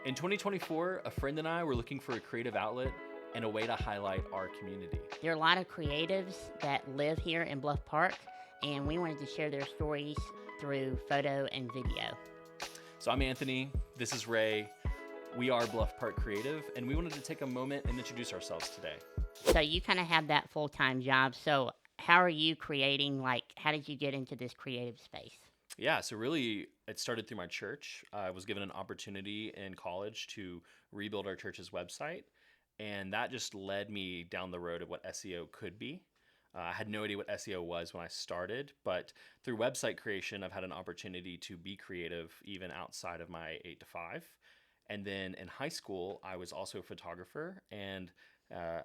In 2024, a friend and I were looking for a creative outlet and a way to highlight our community. There are a lot of creatives that live here in Bluff Park, and we wanted to share their stories through photo and video. So I'm Anthony, this is Ray. We are Bluff Park Creative, and we wanted to take a moment and introduce ourselves today. So you kind of have that full-time job. So how are you creating? How did you get into this creative space? Yeah, so really, it started through my church. I was given an opportunity in college to rebuild our church's website, and that just led me down the road of what SEO could be. I had no idea what SEO was when I started, but through website creation, I've had an opportunity to be creative even outside of my 8 to 5. And then in high school, I was also a photographer and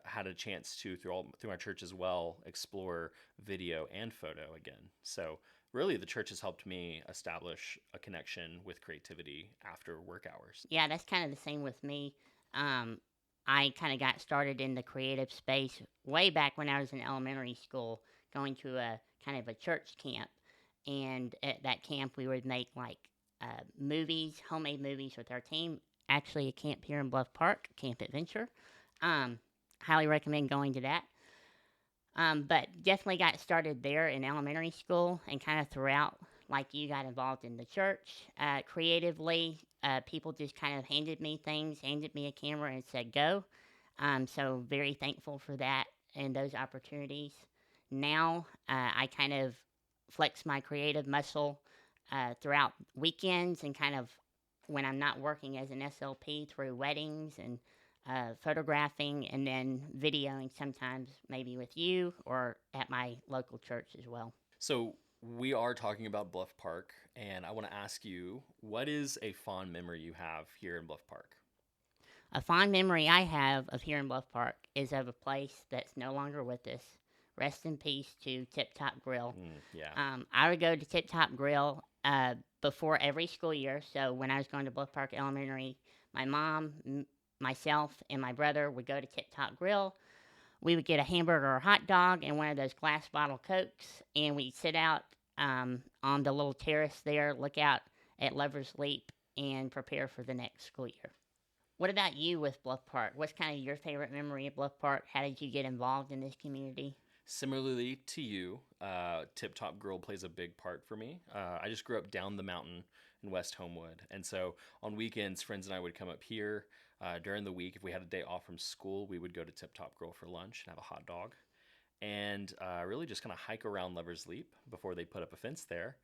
had a chance to, through my church as well, explore video and photo again. So really, the church has helped me establish a connection with creativity after work hours. Yeah, that's kind of the same with me. Um, I kind of got started in the creative space way back when I was in elementary school, going to a kind of a church camp. And at that camp, we would make movies, homemade movies with our team. Actually, a camp here in Bluff Park, Camp Adventure. Um, Highly recommend going to that. But definitely got started there in elementary school and kind of throughout, like you got involved in the church creatively. People just kind of handed me things, handed me a camera and said, go. So very thankful for that and those opportunities. Now I kind of flex my creative muscle throughout weekends and kind of when I'm not working as an SLP through weddings and photographing and then videoing sometimes maybe with you or at my local church as well. So we are talking about Bluff Park, and I want to ask you, what is a fond memory you have here in Bluff Park? A fond memory I have of here in Bluff Park is of a place that's no longer with us. Rest in peace to Tip Top Grill. Yeah. I would go to Tip Top Grill before every school year. So when I was going to Bluff Park Elementary, my mom, myself, and my brother would go to Tip Top Grill. We would get a hamburger or hot dog and one of those glass bottle Cokes, and we'd sit out on the little terrace there, look out at Lover's Leap, and prepare for the next school year. What about you with Bluff Park? What's kind of your favorite memory of Bluff Park? How did you get involved in this community? Similarly to you, Tip Top Grill plays a big part for me. I just grew up down the mountain in West Homewood. And so on weekends, friends and I would come up here. During the week, if we had a day off from school, we would go to Tip Top Grill for lunch and have a hot dog. And really just kind of hike around Lover's Leap before they put up a fence there.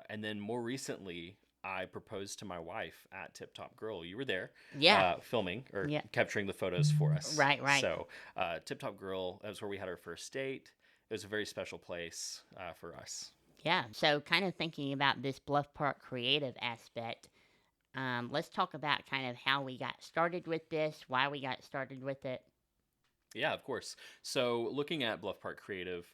And then more recently, I proposed to my wife at Tip Top Grill. You were there, Yeah. filming or Yeah. capturing the photos for us. Right, right. So, Tip Top Grill, that was where we had our first date. It was a very special place for us. Yeah. So, kind of thinking about this Bluff Park creative aspect, let's talk about kind of how we got started with this, why we got started with it. Yeah, of course. So, looking at Bluff Park Creative,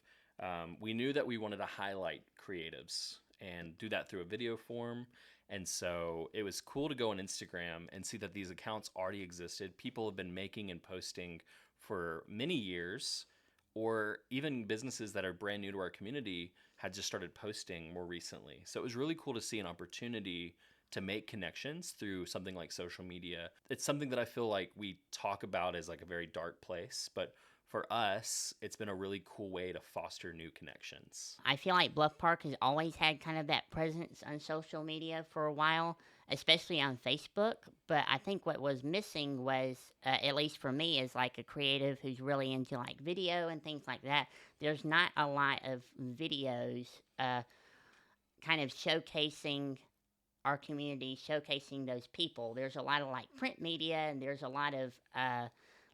we knew that we wanted to highlight creatives and do that through a video form. And so it was cool to go on Instagram and see that these accounts already existed. People have been making and posting for many years, or even businesses that are brand new to our community had just started posting more recently. So it was really cool to see an opportunity to make connections through something like social media. It's something that I feel like we talk about as like a very dark place, but for us, it's been a really cool way to foster new connections. I feel like Bluff Park has always had kind of that presence on social media for a while, especially on Facebook. But I think what was missing was, at least for me, as like a creative who's really into like video and things like that. There's not a lot of videos kind of showcasing our community, showcasing those people. There's a lot of like print media and there's a lot of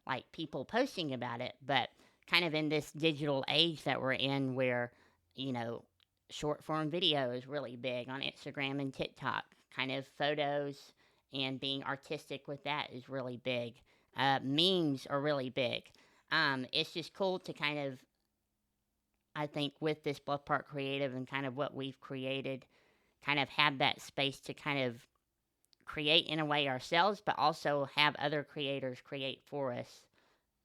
like people posting about it, but kind of in this digital age that we're in where, you know, short form video is really big on Instagram and TikTok, kind of photos and being artistic with that is really big. Memes are really big. It's just cool to kind of, I think, with this Bluff Park Creative and kind of what we've created, kind of have that space to kind of create in a way ourselves, but also have other creators create for us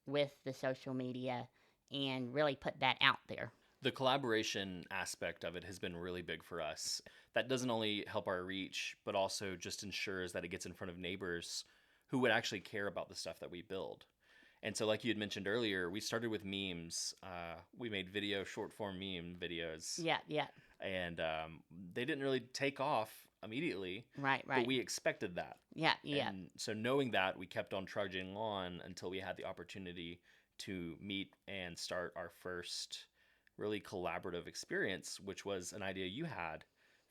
with the social media and really put that out there. The collaboration aspect of it has been really big for us. That doesn't only help our reach, but also just ensures that it gets in front of neighbors who would actually care about the stuff that we build. And so, like you had mentioned earlier, we started with memes. We made short form meme videos, Yeah, yeah. and they didn't really take off immediately, Right, but right. we expected that. Yeah, yeah. And so, knowing that, we kept on trudging on until we had the opportunity to meet and start our first really collaborative experience, which was an idea you had,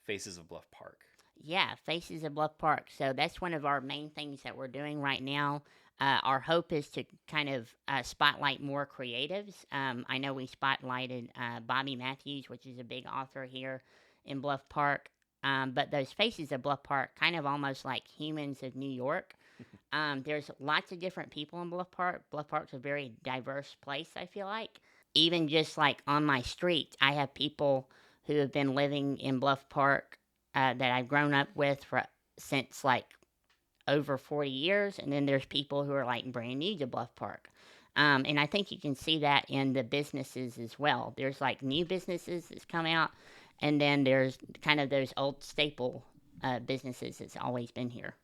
Faces of Bluff Park. Yeah, Faces of Bluff Park. So that's one of our main things that we're doing right now. Our hope is to kind of spotlight more creatives. I know we spotlighted Bobby Matthews, which is a big author here in Bluff Park. But those Faces of Bluff Park, kind of almost like Humans of New York. There's lots of different people in Bluff Park. Bluff Park's a very diverse place, I feel like. Even just like on my street, I have people who have been living in Bluff Park that I've grown up with since like over 40 years, and then there's people who are like brand new to Bluff Park. And I think you can see that in the businesses as well. There's like new businesses that's come out, and then there's kind of those old staple businesses that's always been here.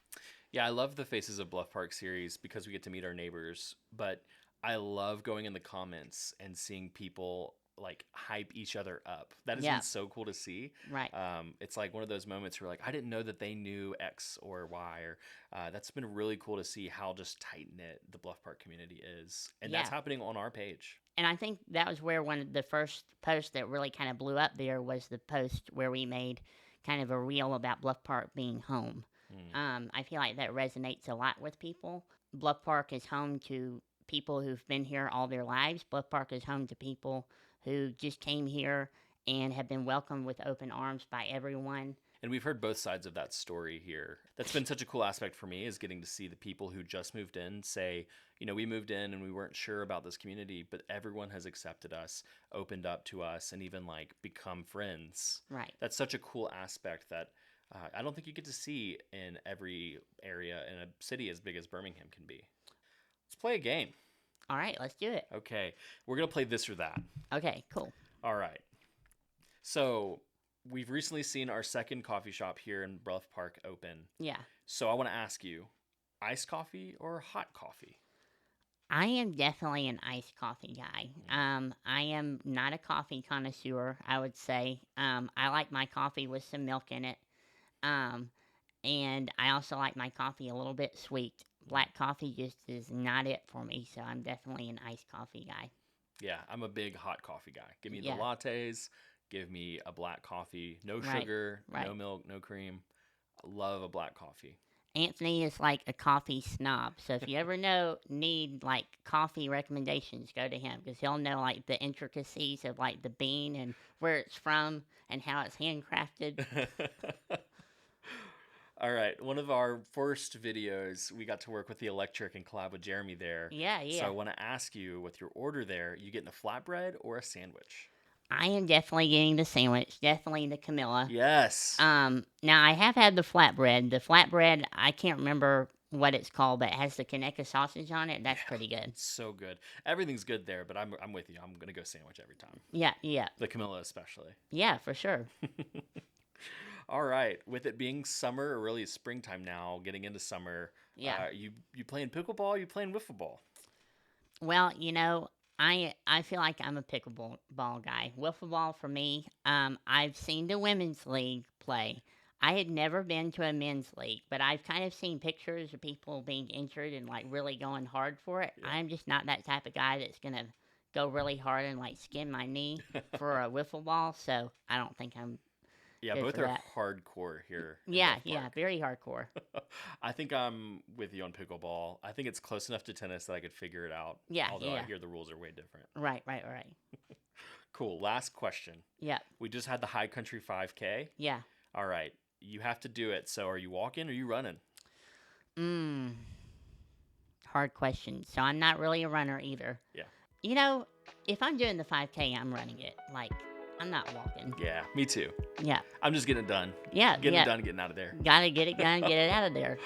Yeah, I love the Faces of Bluff Park series because we get to meet our neighbors, but I love going in the comments and seeing people like hype each other up. That has been Yeah, so cool to see. right. It's like one of those moments where like I didn't know that they knew X or Y, or that's been really cool to see how just tight knit the Bluff Park community is, and that's Yeah. happening on our page. And I think that was where one of the first posts that really kind of blew up there was the post where we made kind of a reel about Bluff Park being home. Mm. I feel like that resonates a lot with people. Bluff Park is home to people who've been here all their lives. Bluff Park is home to people who just came here and have been welcomed with open arms by everyone. And we've heard both sides of that story here. That's been such a cool aspect for me, is getting to see the people who just moved in say, you know, we moved in and we weren't sure about this community, but everyone has accepted us, opened up to us, and even like become friends. Right. That's such a cool aspect that I don't think you get to see in every area in a city as big as Birmingham can be. Let's play a game. All right, let's do it. Okay, we're going to play this or that. Okay, cool. All right. So we've recently seen our second coffee shop here in Bluff Park open. Yeah. So I want to ask you, iced coffee or hot coffee? I am definitely an iced coffee guy. I am not a coffee connoisseur, I would say. I like my coffee with some milk in it. Um, and I also like my coffee a little bit sweet. Black coffee just is not it for me, so I'm definitely an iced coffee guy. Yeah, I'm a big hot coffee guy. Give me the Yeah, lattes, give me a black coffee, no right, sugar, no right. milk, no cream. I love a black coffee. Anthony is like a coffee snob, so if you ever need like coffee recommendations, go to him because he'll know like the intricacies of like the bean and where it's from and how it's handcrafted. All right, one of our first videos, we got to work with the electric and collab with Jeremy there. Yeah, So I yeah. want to ask you, with your order there, you getting a flatbread or a sandwich? I am definitely getting the sandwich, definitely the Camilla. Yes. Now I have had the flatbread. The flatbread, I can't remember what it's called, but it has the Kaneka sausage on it. That's Yeah, pretty good. so good. Everything's good there, but I'm with you. I'm gonna go sandwich every time. Yeah, yeah, The Camilla especially. yeah, for sure. All right. With it being summer, or really springtime now, getting into summer, Yeah. you playing pickleball? You playing wiffle ball? Well, I feel like I'm a pickleball ball guy. Wiffle ball for me. I've seen the women's league play. I had never been to a men's league, but I've kind of seen pictures of people being injured and like really going hard for it. Yeah. I'm just not that type of guy that's gonna go really hard and like skin my knee for a wiffle ball. So I don't think I'm Yeah, good both for are that. hardcore here in Yeah, Bluff yeah, Park. very hardcore. I think I'm with you on pickleball. I think it's close enough to tennis that I could figure it out, Yeah, although I yeah. hear the rules are way different. Right, right, right. Cool. Last question. Yeah, We just had the High Country 5K. yeah. All right. You have to do it. So are you walking or are you running? Mm, hard question. So I'm not really a runner either. Yeah. If I'm doing the 5K, I'm running it. Like, I'm not walking. Yeah, me too. Yeah, I'm just getting it done. yeah, Getting it yeah. done, getting out of there. Gotta get it done, get it out of there.